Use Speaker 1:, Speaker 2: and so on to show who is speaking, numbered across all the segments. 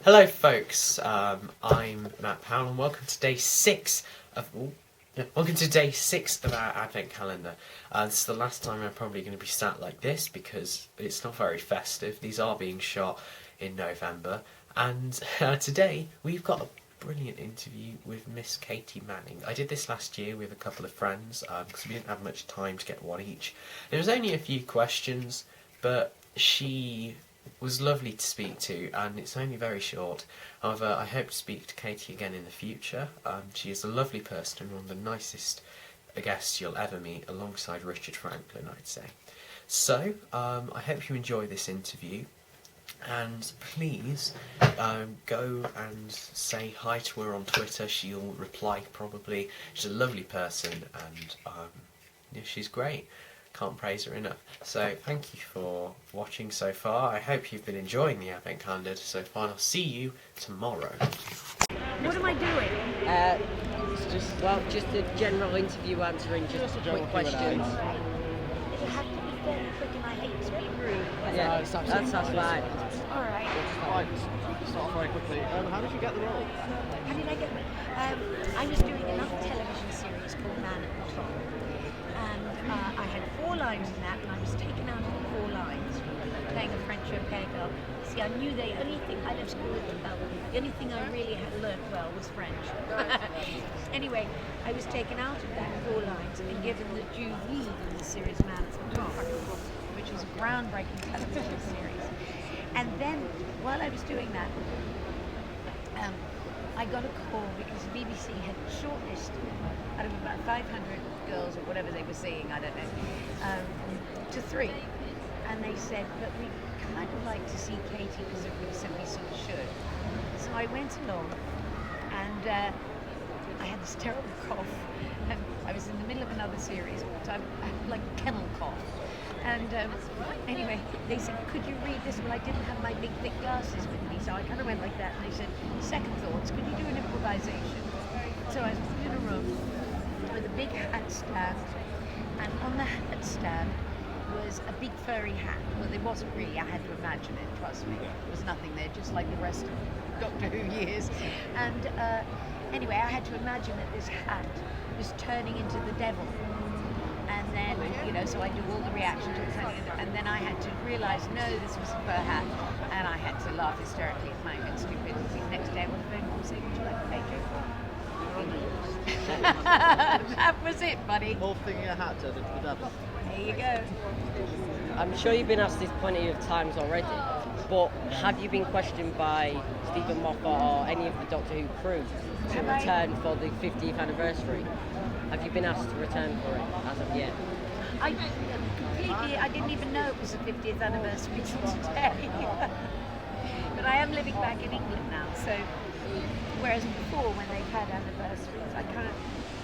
Speaker 1: Hello folks, I'm Matt Powell and welcome to day 6 of our Advent calendar. This is the last time I'm probably going to be sat like this because it's not very festive. These are being shot in November, and today we've got a brilliant interview with Miss Katy Manning. I did this last year with a couple of friends because we didn't have much time to get one each. There was only a few questions, but she was lovely to speak to, and it's only very short. However, I hope to speak to Katy again in the future. She is a lovely person and one of the nicest guests you'll ever meet, alongside Richard Franklin, I'd say. So, I hope you enjoy this interview, and please go and say hi to her on Twitter. She'll reply probably. She's a lovely person, and yeah, she's great. Can't praise her enough. So thank you for watching so far. I hope you've been enjoying the Advent calendar so far, and I'll see you tomorrow.
Speaker 2: What am I doing?
Speaker 3: Just a general interview answering just quick questions.
Speaker 2: It'll have to be fairly quick, and I hate to be rude.
Speaker 3: Yeah, that's fine.
Speaker 2: All right.
Speaker 4: Start very quickly. How did you get the role?
Speaker 2: How did I get it? I was doing another television series called Man at the Top, and I had 4 lines in that, and I was taken out of the 4 lines, playing a French au pair girl. See, I knew the only thing I left school at 12. The only thing I really had learnt well was French. Anyway, I was taken out of that 4 lines and given the due lead in the series Man at the Top, which was a groundbreaking television series. And then, while I was doing that, I got a call because the BBC had shortlisted out of about 500 girls or whatever they were seeing, I don't know, to 3. And they said, but we kind of like to see Katy because we simply sort of should. So I went along, and I had this terrible cough. And I was in the middle of another series, so I had like kennel cough. And anyway, they said, could you read this? Well, I didn't have my big thick glasses with me, so I kind of went like that. And they said, second thoughts, could you do an improvisation? So I was in a room with a big hat stand, and on the hat stand was a big furry hat. Well, there wasn't really, I had to imagine it, trust me. There was nothing there, just like the rest of Doctor Who years. And anyway, I had to imagine that this hat was turning into the devil. And then, so I do all the reactions, and then I had to realise, no, this was a fur hat, and I had to laugh hysterically at my own stupidity. Next day I went phone call saying, would you like a photo? That was it, buddy.
Speaker 4: Whole thing in a hat turned into the devil.
Speaker 2: There you go.
Speaker 3: I'm sure you've been asked this plenty of times already, but have you been questioned by Stephen Moffat or any of the Doctor Who crew to return for the 50th anniversary? Have you been asked to return for it as of yet?
Speaker 2: I didn't even know it was the 50th anniversary till today. But I am living back in England now, so whereas before when they've had anniversaries, I kind of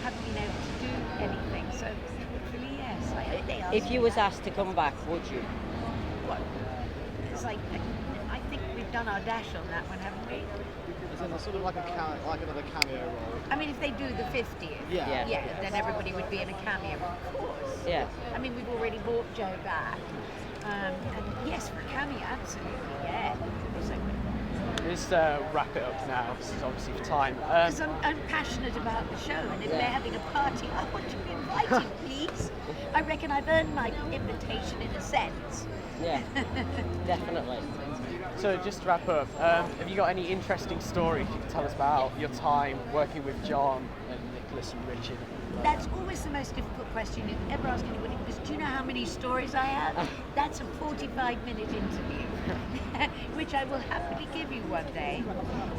Speaker 2: haven't been able to do anything. So hopefully, yes. I hope they ask.
Speaker 3: If you was asked to come back, would you?
Speaker 2: What? It's like, I think we've done our dash on that one, haven't we?
Speaker 4: Is it sort of like another cameo role?
Speaker 2: I mean, if they do the 50th,
Speaker 4: Yeah.
Speaker 2: then everybody would be in a cameo, of course.
Speaker 3: Yeah.
Speaker 2: I mean, we've already brought Joe back. And yes, for a cameo, absolutely, yeah. So,
Speaker 5: Let's wrap it up now. This is obviously for time.
Speaker 2: because I'm passionate about the show, and if they're having a party, I want to be invited, please. I reckon I've earned my invitation in a sense.
Speaker 3: Yeah, definitely.
Speaker 5: So just to wrap up, have you got any interesting stories you can tell us about your time working with John and Nicholas and Richard?
Speaker 2: That's always the most difficult question you ever ask anybody, because do you know how many stories I have? That's a 45-minute interview, which I will happily give you one day,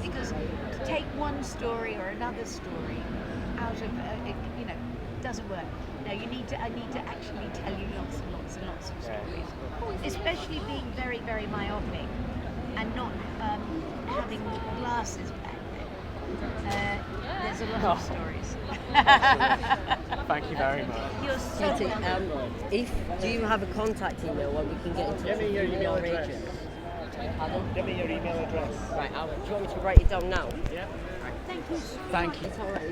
Speaker 2: because to take one story or another story out of, doesn't work. No, I need to actually tell you lots and lots and lots of stories, especially being very, very myopic and not having glasses back then. There's a lot of stories.
Speaker 5: Thank you very much.
Speaker 2: You're so
Speaker 3: Katy,
Speaker 2: welcome.
Speaker 3: do you have a contact email where we can get in touch
Speaker 4: Give me
Speaker 3: with
Speaker 4: your
Speaker 3: you and
Speaker 4: email
Speaker 3: your
Speaker 4: address.
Speaker 3: agent? Pardon?
Speaker 4: Give me your email address.
Speaker 3: Right, do you want me to write it down now?
Speaker 4: Yeah.
Speaker 2: Thank you.
Speaker 5: Thank you.
Speaker 3: It's all right.